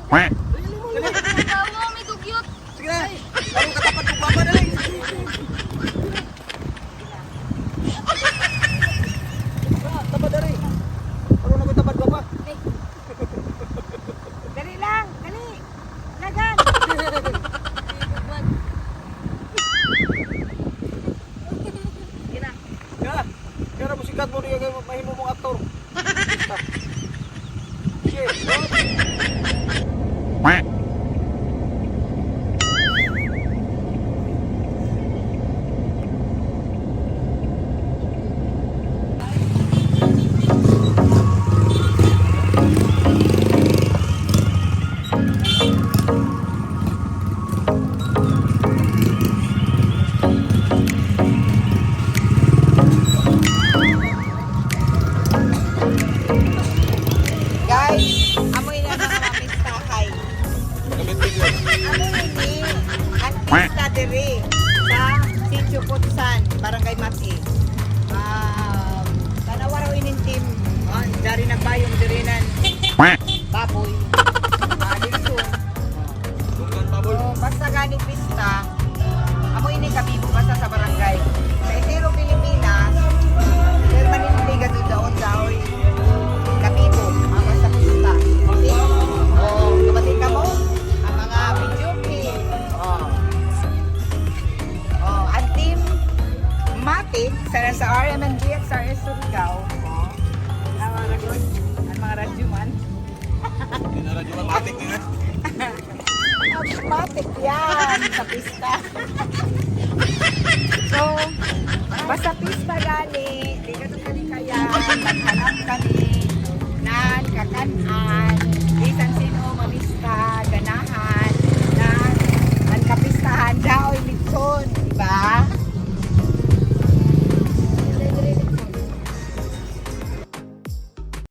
Tawo, may dugyot. Sige na. Parang katapat ng baba na lang. Tapat na rin. Parang nagtapat baba. Dali lang, dali. Lagan. Gina. Kaya, kaya musikat mo rin yung mahimo mong aktor. Sige, Guys, amoy na mga pistahay. Amoy ni ang pista diri sa Sitio Putsan, Barangay Mati. Tanawaraw inintim. Dari nagbayong dirinan. Baboy. Dito. tunggan baboy. So, basta gani pista, amoy ni kabibo basta sa barangay. Sa Isero, Pilipinas, pero maniliga doon daon sa oy. Kabibo, mga sa pista. Okay? Oh, kapatid ka mo? Ang mga videoke. Oh. Oh, ang team Matic sa RMNG at sa RS Surigao. Oh. Ang mga radyuman. Ang mga radyuman. Radyo matik nga. Matic yan sa pista. So, basta pista gani, di ka kami kaya, maghanap kami, nan, kakanan,